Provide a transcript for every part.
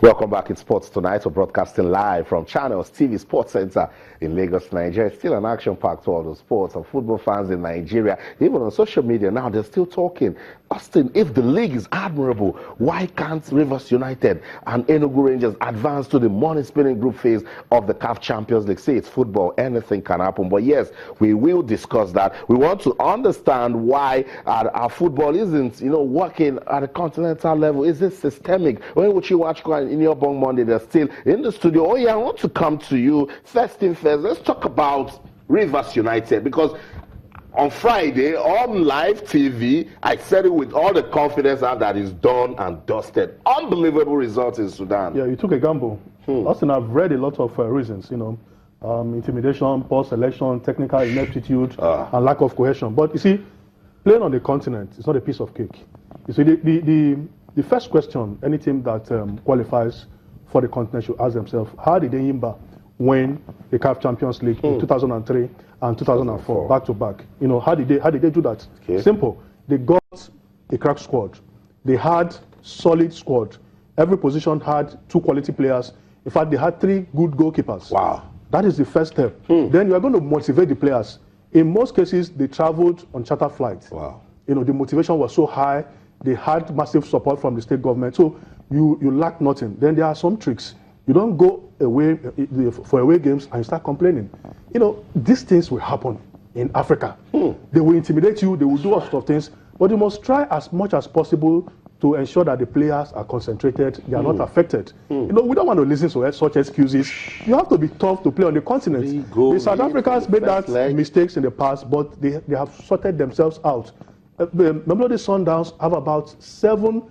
Welcome back in Sports Tonight. We're broadcasting live from Channels TV Sports Center in Lagos, Nigeria. It's still an action-packed world of sports and football fans in Nigeria. Even on social media now, they're still talking. Austin, if the league is admirable, why can't Rivers United and Enugu Rangers advance to the money-spinning group phase of the CAF Champions League? Say it's football, anything can happen. But yes, we will discuss that. We want to understand why our football isn't, working at a continental level. Is it systemic? When would you watch in your Bong Monday? They're still in the studio. Oh yeah, I want to come to you. First thing first, let's talk about Rivers United, because on Friday, on live TV, I said it with all the confidence that is done and dusted. Unbelievable results in Sudan. Yeah, you took a gamble. Austin, I've read a lot of reasons, intimidation, poor selection, technical ineptitude, and lack of cohesion. But you see, playing on the continent is not a piece of cake. You see, the first question any team that qualifies for the continent should ask themselves, how did Enyimba win the CAF Champions League in 2003 and 2004 back to back? How did they do that? Okay. Simple. They got a crack squad. They had solid squad. Every position had 2 quality players. In fact, they had 3 good goalkeepers. Wow. That is the first step. Then you are going to motivate the players. In most cases, they traveled on charter flights. Wow. The motivation was so high. They had massive support from the state government. So you lack nothing. Then there are some tricks. You don't go away for away games and you start complaining. These things will happen in Africa. They will intimidate you. They will do all sorts of things. But you must try as much as possible to ensure that the players are concentrated. They are not affected. We don't want to listen to such excuses. You have to be tough to play on the continent. The South Africans made that mistakes in the past, but they have sorted themselves out. Remember, the Sundowns have about 7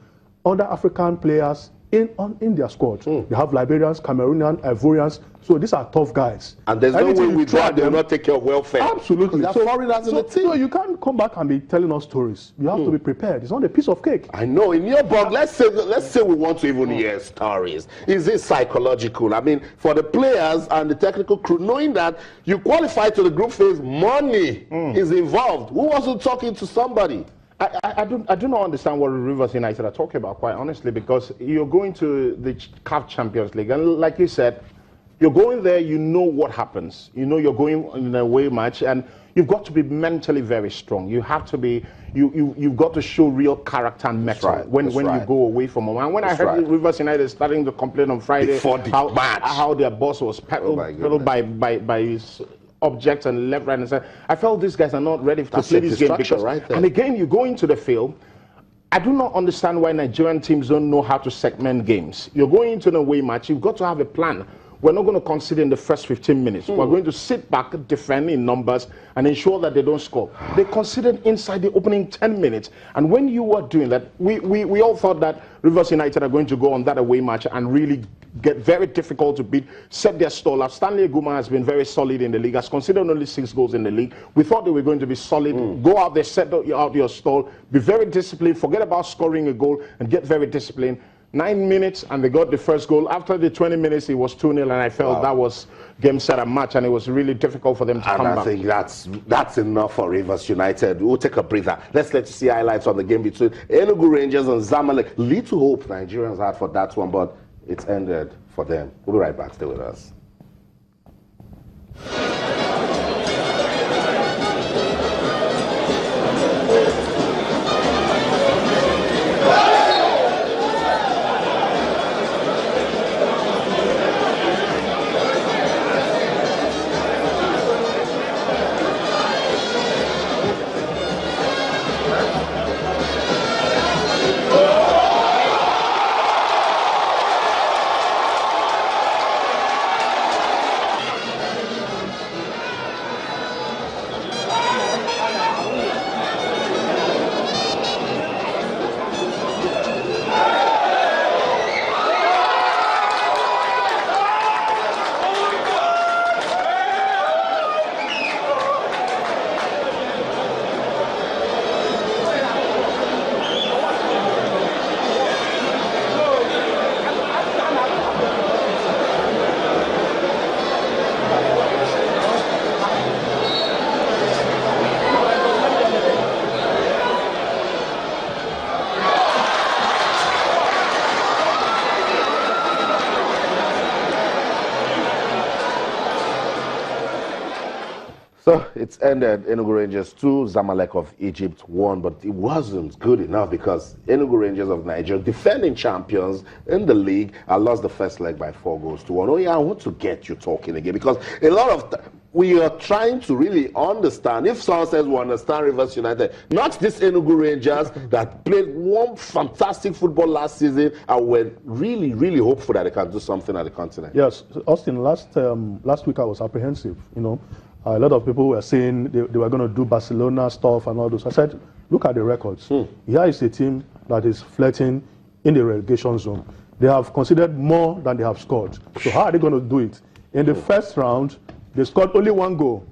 other African players in their squad. They have Liberians, Cameroonians, Ivorians. So these are tough guys. And there's no way with that they will not take care of welfare. Absolutely. They're foreigners in the team. So you can't come back and be telling us stories. You have to be prepared. It's not a piece of cake. I know. In your book, let's say we want to even hear stories. Is it psychological? I mean, for the players and the technical crew, knowing that you qualify to the group phase, money is involved. Who wasn't talking to somebody? I do not understand what Rivers United are talking about, quite honestly, because you're going to the CAF Champions League, and like you said, you're going there, you know what happens. You're going in a away match, and you've got to be mentally very strong. You have to be, you've got to show real character and mettle when you go away from home. And when I heard Rivers United starting to complain on Friday how their boss was pedaled by his objects and left, right, and center, I felt these guys are not ready to play this game. Because, and again, you go into the field. I do not understand why Nigerian teams don't know how to segment games. You're going into an away match, you've got to have a plan. We're not going to concede in the first 15 minutes. We're going to sit back, defend in numbers, and ensure that they don't score. They conceded inside the opening 10 minutes. And when you were doing that, we all thought that Rivers United are going to go on that away match and really get very difficult to beat, set their stall up. Stanley Aguma has been very solid in the league, has conceded only 6 goals in the league. We thought they were going to be solid. Go out there, set out your stall, be very disciplined, forget about scoring a goal, and get very disciplined. 9 minutes, and they got the first goal. After the 20 minutes, it was 2-0, and I felt that was game, set, and match, and it was really difficult for them to come back. I think that's enough for Rivers United. We'll take a breather. Let's let you see highlights on the game between Enugu Rangers and Zamalek. Little hope Nigerians had for that one, but it's ended for them. We'll be right back. Stay with us. So it's ended. Enugu Rangers 2, Zamalek of Egypt 1, but it wasn't good enough because Enugu Rangers of Nigeria, defending champions in the league, lost the first leg by 4-1. Oh yeah, I want to get you talking again because a lot of we are trying to really understand. If someone says we understand Rivers United, not this Enugu Rangers that played one fantastic football last season and were really, really hopeful that they can do something at the continent. Yes, Austin, last week I was apprehensive, you know. A lot of people were saying they were going to do Barcelona stuff and all those. I said, look at the records. Here is a team that is flirting in the relegation zone. They have conceded more than they have scored. So how are they going to do it? In the first round, they scored only 1 goal,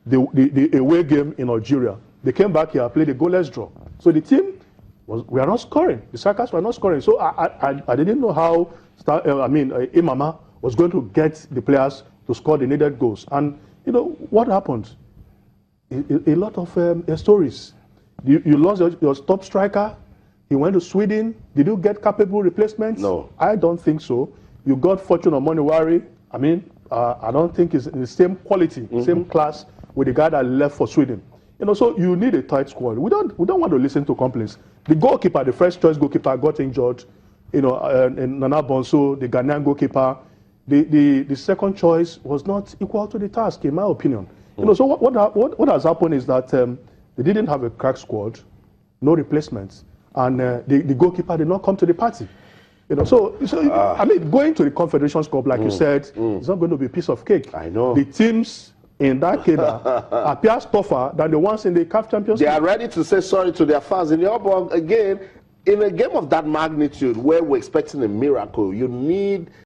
the away game in Algeria. They came back here, played a goalless draw. So the team we are not scoring. The strikers were not scoring. So I didn't know how Imama was going to get the players to score the needed goals. And you know what happened? A lot of stories. You lost your top striker. He went to Sweden. Did you get capable replacements? No. I don't think so. You got Fortune Omoniwari. I mean, I don't think it's in the same quality, same class with the guy that left for Sweden. You know, so you need a tight squad. We don't want to listen to complaints. The goalkeeper, the first choice goalkeeper, got injured. You know, and Nana Bonso, the Ghanaian goalkeeper. The second choice was not equal to the task, in my opinion. You know, so what has happened is that they didn't have a crack squad, no replacements, and the goalkeeper did not come to the party. You know, so I mean, going to the Confederations Cup, like you said, it's not going to be a piece of cake. I know. The teams in that cadre appear tougher than the ones in the CAF Champions League. They are ready to say sorry to their fans. In your book, again, in a game of that magnitude, where we're expecting a miracle, you need